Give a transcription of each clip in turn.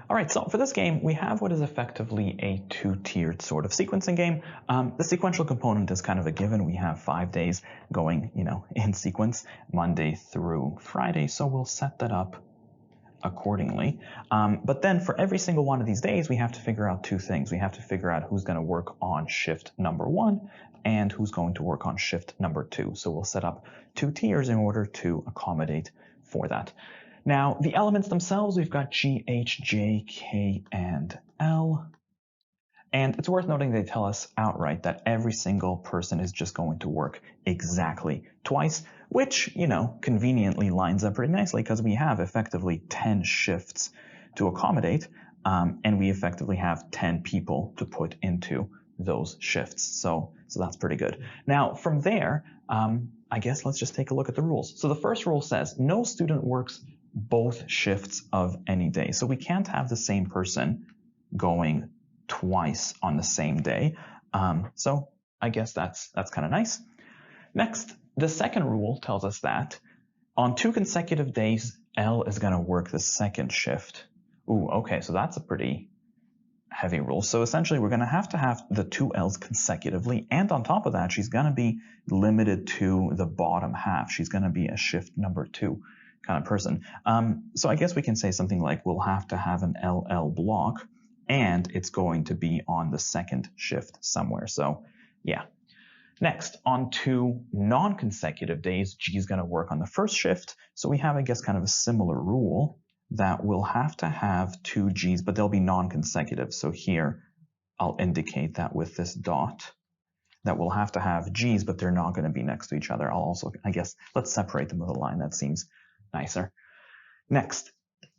All right, so for this game, we have what is effectively a two-tiered sort of sequencing game. The sequential component is kind of a given. We have 5 days going, in sequence, Monday through Friday, so we'll set that up accordingly. But then for every single one of these days, we have to figure out two things. We have to figure out who's going to work on shift number 1 and who's going to work on shift number 2. So we'll set up 2 tiers in order to accommodate for that. Now, the elements themselves, we've got G, H, J, K, and L. And it's worth noting they tell us outright that every single person is just going to work exactly twice, which, conveniently lines up pretty nicely because we have effectively 10 shifts to accommodate, and we effectively have 10 people to put into those shifts. So that's pretty good. Now, from there, I guess let's just take a look at the rules. So the first rule says no student works both shifts of any day. So we can't have the same person going twice on the same day. So I guess that's kind of nice. Next, the second rule tells us that on 2 consecutive days, L is going to work the second shift. Ooh, okay, so that's a pretty heavy rule. So essentially, we're going to have the 2 L's consecutively, and on top of that, she's going to be limited to the bottom half. She's going to be a shift number 2 kind of person. So I guess we can say something like we'll have to have an LL block, and it's going to be on the second shift somewhere. So yeah. Next, on 2 non-consecutive days, G is going to work on the first shift. So we have, I guess, kind of a similar rule that we'll have to have 2 G's, but they'll be non-consecutive. So here I'll indicate that with this dot, that we'll have to have G's, but they're not going to be next to each other. I'll also, I guess, let's separate them with a line. That seems nicer. Next,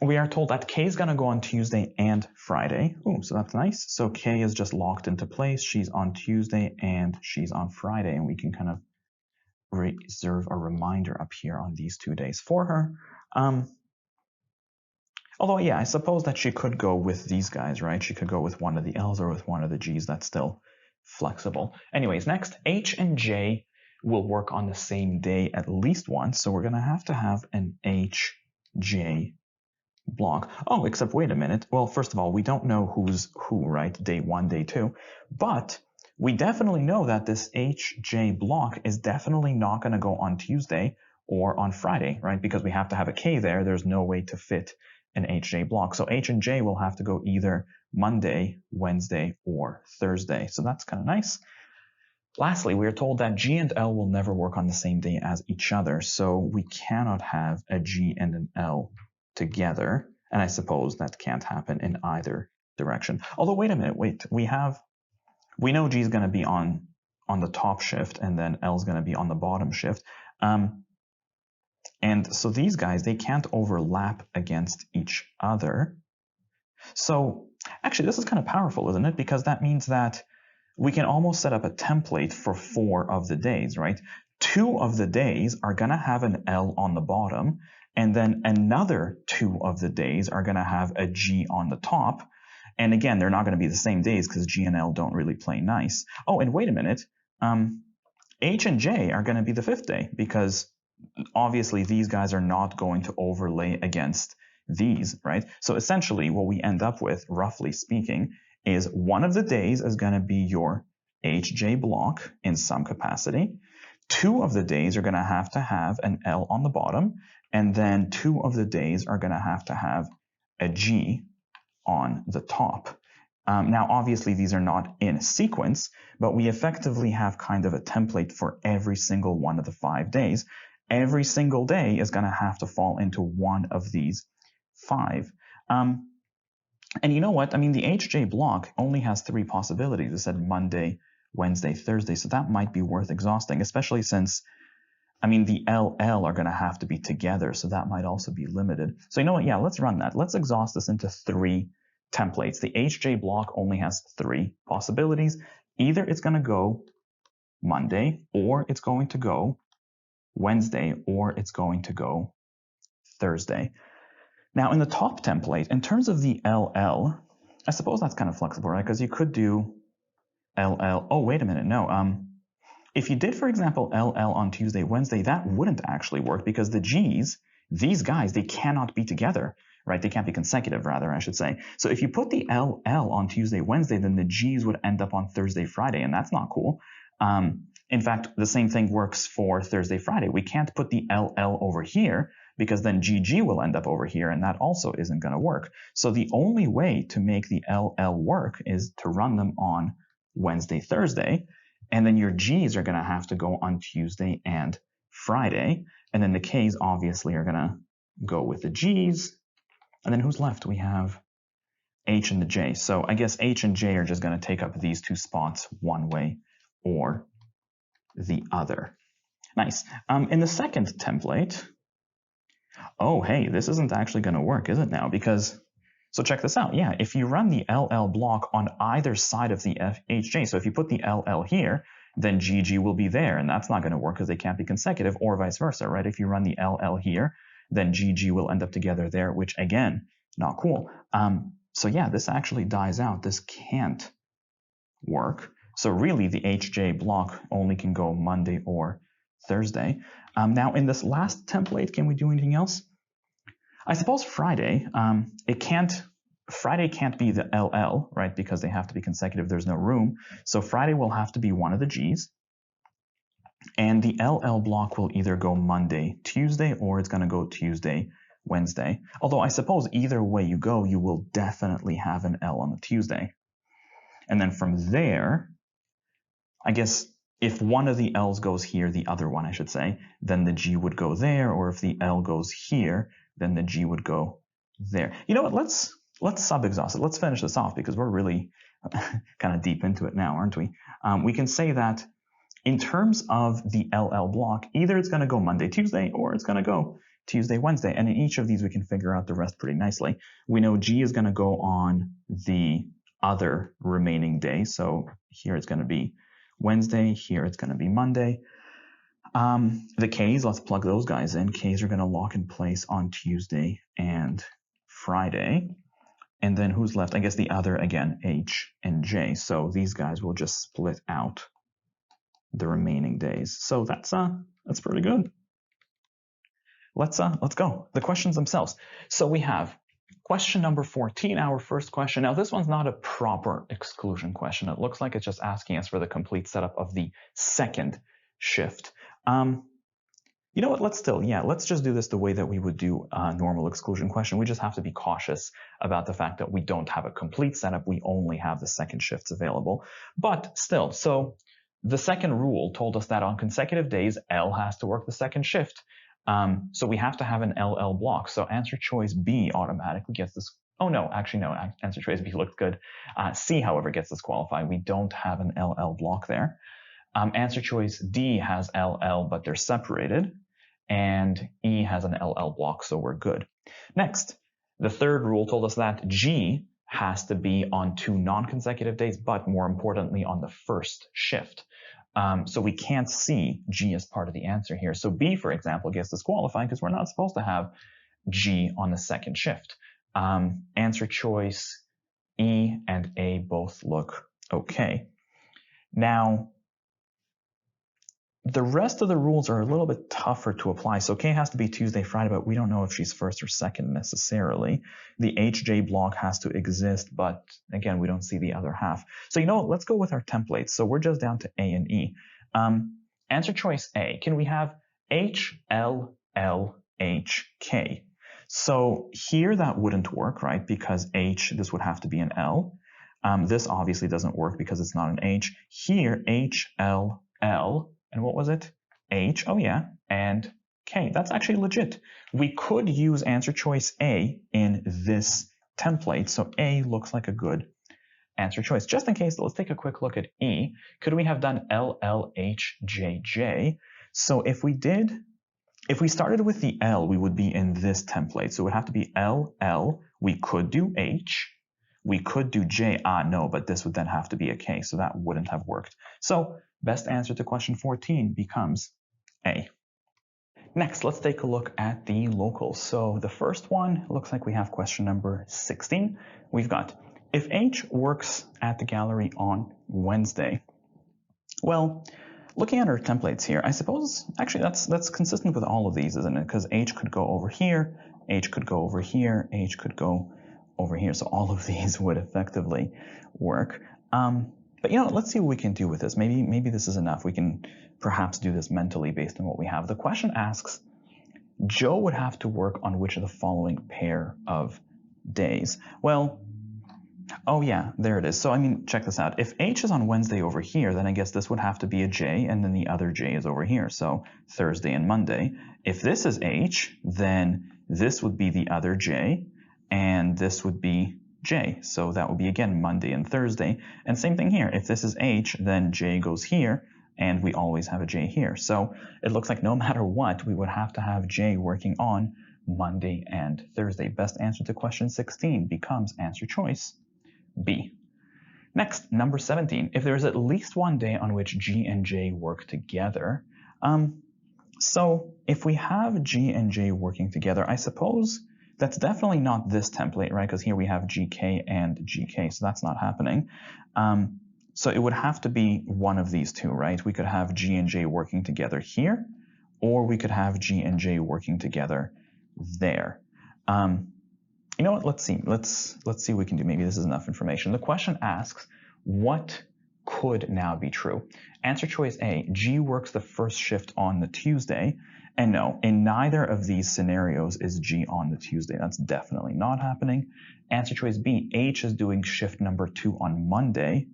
we are told that K is going to go on Tuesday and Friday. Ooh, so that's nice. So K is just locked into place. She's on Tuesday and she's on Friday, and we can kind of reserve a reminder up here on these 2 days for her. Although, yeah, I suppose that she could go with these guys, right? She could go with one of the L's or with one of the G's. That's still flexible. Anyways, next, H and J will work on the same day at least once. So we're going to have an HJ block. Oh, except wait a minute. Well, first of all, we don't know who's who, right? Day 1, day 2. But we definitely know that this HJ block is definitely not going to go on Tuesday or on Friday, right? Because we have to have a K there. There's no way to fit an HJ block. So H and J will have to go either Monday, Wednesday, or Thursday. So that's kind of nice. Lastly, we are told that G and L will never work on the same day as each other. So we cannot have a G and an L together. And I suppose that can't happen in either direction. Although, wait a minute, we know G is going to be on the top shift, and then L is going to be on the bottom shift. And so these guys, they can't overlap against each other. So actually, this is kind of powerful, isn't it? Because that means that we can almost set up a template for 4 of the days, right? 2 of the days are going to have an L on the bottom, and then another 2 of the days are going to have a G on the top. And again, they're not going to be the same days because G and L don't really play nice. Oh, and wait a minute. H and J are going to be the 5th day because obviously these guys are not going to overlay against these, right? So essentially what we end up with, roughly speaking, is one of the days is going to be your HJ block in some capacity. 2 of the days are going to have an L on the bottom, and then 2 of the days are going to have a G on the top. Now, obviously, these are not in sequence, but we effectively have kind of a template for every single one of the 5 days. Every single day is going to have to fall into one of these 5. And you know what? I mean, the HJ block only has 3 possibilities. It said Monday, Wednesday, Thursday, so that might be worth exhausting, especially since, I mean, the LL are going to have to be together, so that might also be limited. So you know what? Yeah, let's run that. Let's exhaust this into 3 templates. The HJ block only has 3 possibilities. Either it's going to go Monday, or it's going to go Wednesday, or it's going to go Thursday. Now, in the top template, in terms of the LL, I suppose that's kind of flexible, right? Because you could do LL. Oh, wait a minute. No. If you did, for example, LL on Tuesday, Wednesday, that wouldn't actually work because the G's, these guys, they cannot be together. right? They can't be consecutive, rather, I should say. So if you put the LL on Tuesday, Wednesday, then the G's would end up on Thursday, Friday, and that's not cool. In fact, the same thing works for Thursday, Friday. We can't put the LL over here because then GG will end up over here, and that also isn't going to work. So the only way to make the LL work is to run them on Wednesday, Thursday, and then your G's are going to have to go on Tuesday and Friday, and then the K's obviously are going to go with the G's, and then who's left? We have H and the J. So I guess H and J are just going to take up these two spots one way or the other. Nice. In the second template, oh, hey, this isn't actually going to work, is it now? Because, so check this out. Yeah, if you run the LL block on either side of the HJ, so if you put the LL here, then GG will be there, and that's not going to work because they can't be consecutive, or vice versa, right? If you run the LL here, then GG will end up together there, which, again, not cool. So yeah, this actually dies out. This can't work. So really, the HJ block only can go Monday or Thursday. Now, in this last template, can we do anything else? I suppose Friday. Friday can't be the LL, right? Because they have to be consecutive. There's no room. So Friday will have to be one of the G's. And the LL block will either go Monday, Tuesday, or it's going to go Tuesday, Wednesday. Although I suppose either way you go, you will definitely have an L on the Tuesday. And then from there, I guess if one of the L's goes here, the other one, I should say, then the G would go there. Or if the L goes here, then the G would go there. You know what? Let's sub-exhaust it. Let's finish this off because we're really kind of deep into it now, aren't we? We can say that in terms of the LL block, either it's going to go Monday, Tuesday, or it's going to go Tuesday, Wednesday. And in each of these, we can figure out the rest pretty nicely. We know G is going to go on the other remaining day. So here it's going to be Wednesday. Here it's going to be Monday. The K's, let's plug those guys in. K's are going to lock in place on Tuesday and Friday. And then who's left? I guess the other, again, H and J. So these guys will just split out the remaining days. So that's pretty good. Let's go. The questions themselves. So we have question number 14, our first question. Now this one's not a proper exclusion question. It looks like it's just asking us for the complete setup of the second shift. You know what, let's just do this the way that we would do a normal exclusion question. We just have to be cautious about the fact that we don't have a complete setup. We only have the second shifts available. But still, so the second rule told us that on consecutive days, L has to work the second shift. So we have to have an LL block. So answer choice B automatically gets this. Oh, no, actually, no, answer choice B looked good. C, however, gets disqualified. We don't have an LL block there. Answer choice D has LL, but they're separated. And E has an LL block, so we're good. Next, the third rule told us that G has to be on 2 non-consecutive days, but more importantly, on the first shift. So we can't see G as part of the answer here. So B, for example, gets disqualified because we're not supposed to have G on the second shift. Answer choice E and A both look okay. Now, the rest of the rules are a little bit tougher to apply. So K has to be Tuesday, Friday, but we don't know if she's first or second necessarily. The HJ block has to exist, but again, we don't see the other half. So you know what? Let's go with our templates. So we're just down to A and E. Answer choice A. Can we have H, L, L, H, K? So here that wouldn't work, right? Because H, this would have to be an L. This obviously doesn't work because it's not an H. Here, H, L, L. And what was it? H, oh yeah, and K. That's actually legit. We could use answer choice A in this template, so A looks like a good answer choice. Just in case, let's take a quick look at E. Could we have done L, L, H, J, J? So if we started with the L, we would be in this template. So it would have to be L, L. We could do H. We could do J. No, but this would then have to be a K, so that wouldn't have worked. So best answer to question 14 becomes A. Next, let's take a look at the locals. So the first one looks like we have question number 16. We've got, if H works at the gallery on Wednesday. Well, looking at our templates here, I suppose, actually that's consistent with all of these, isn't it? Because H could go over here, H could go over here, H could go over here. So all of these would effectively work. But let's see what we can do with this. Maybe this is enough. We can perhaps do this mentally based on what we have. The question asks, Joe would have to work on which of the following pair of days? Well, oh yeah, there it is. So check this out. If H is on Wednesday over here, then I guess this would have to be a J, and then the other J is over here. So Thursday and Monday. If this is H, then this would be the other J, and this would be J. So that would be, again, Monday and Thursday. And same thing here. If this is H, then J goes here, and we always have a J here. So it looks like no matter what, we would have to have J working on Monday and Thursday. Best answer to question 16 becomes answer choice B. Next, number 17. If there is at least one day on which G and J work together, so if we have G and J working together, I suppose that's definitely not this template, right? Because here we have GK and GK, so that's not happening. So it would have to be one of these two, right? We could have G and J working together here, or we could have G and J working together there. You know what? Let's see. Let's see what we can do. Maybe this is enough information. The question asks, what could now be true? Answer choice A, G works the first shift on the Tuesday. And no, in neither of these scenarios is G on the Tuesday. That's definitely not happening. Answer choice B, H is doing shift number 2 on Monday.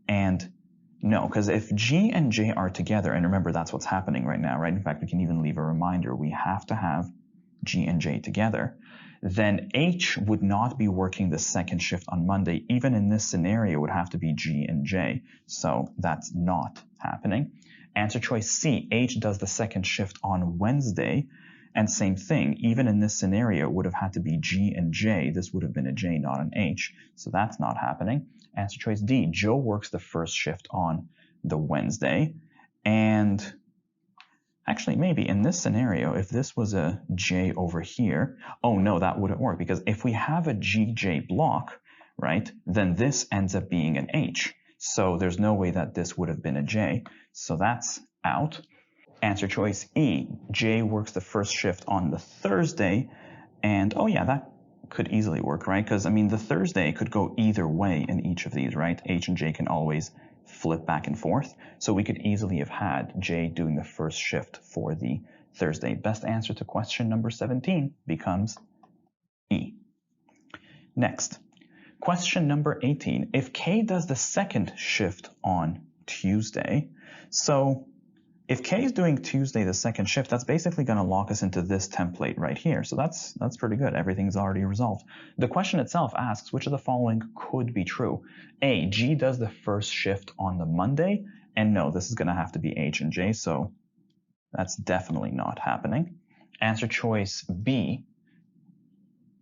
And no, because if G and J are together, and remember that's what's happening right now, right? In fact, we can even leave a reminder. We have to have G and J together. Then H would not be working the second shift on Monday. Even in this scenario, it would have to be G and J. So that's not happening. Answer choice C, H does the second shift on Wednesday. And same thing, even in this scenario, it would have had to be G and J. This would have been a J, not an H. So that's not happening. Answer choice D, Joe works the first shift on the Wednesday. And actually, maybe in this scenario, if this was a J over here, oh no, that wouldn't work, because if we have a GJ block, right, then this ends up being an H. So there's no way that this would have been a J. So that's out. Answer choice E, J works the first shift on the Thursday. And oh yeah, that could easily work, right? Because the Thursday could go either way in each of these, right? H and J can always flip back and forth. So we could easily have had J doing the first shift for the Thursday. Best answer to question number 17 becomes E. Next, question number 18. If K does the second shift on Tuesday, so if K is doing Tuesday the second shift, that's basically going to lock us into this template right here. So that's pretty good. Everything's already resolved. The question itself asks, which of the following could be true? A, G does the first shift on the Monday. And no, this is going to have to be H and J. So that's definitely not happening. Answer choice B,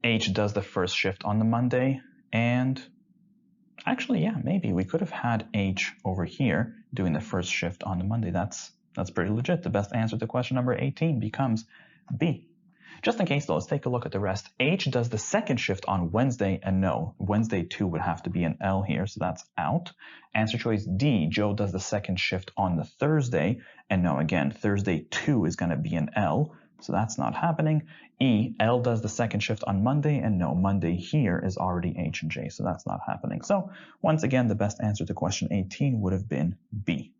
H does the first shift on the Monday. And actually, yeah, maybe we could have had H over here doing the first shift on the Monday. That's pretty legit. The best answer to question number 18 becomes B. Just in case though, let's take a look at the rest. H does the second shift on Wednesday, and no, Wednesday 2 would have to be an L here, so that's out. Answer choice D, Joe does the second shift on the Thursday, and no, again, Thursday 2 is going to be an L, so that's not happening. E, L does the second shift on Monday, and no, Monday here is already H and J, so that's not happening. So once again, the best answer to question 18 would have been B.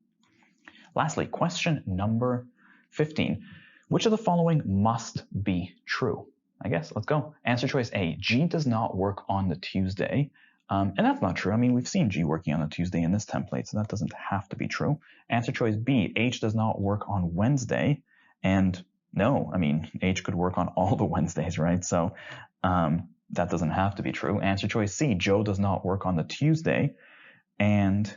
Lastly, question number 15. Which of the following must be true? I guess, let's go. Answer choice A, G does not work on the Tuesday. And that's not true. We've seen G working on a Tuesday in this template, so that doesn't have to be true. Answer choice B, H does not work on Wednesday. And no, H could work on all the Wednesdays, right? So that doesn't have to be true. Answer choice C, Joe does not work on the Tuesday. And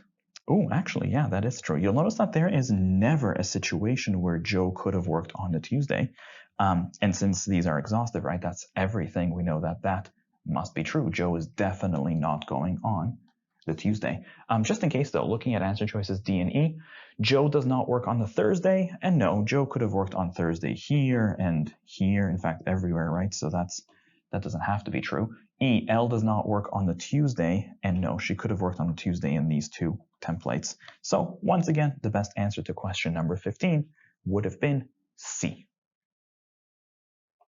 oh, actually, yeah, that is true. You'll notice that there is never a situation where Joe could have worked on the Tuesday. And since these are exhaustive, right, that's everything. We know that that must be true. Joe is definitely not going on the Tuesday. Just in case, though, looking at answer choices D and E, Joe does not work on the Thursday. And no, Joe could have worked on Thursday here and here, in fact, everywhere, right? So that doesn't have to be true. E, L does not work on the Tuesday. And no, she could have worked on the Tuesday in these two templates. So once again, the best answer to question number 15 would have been C.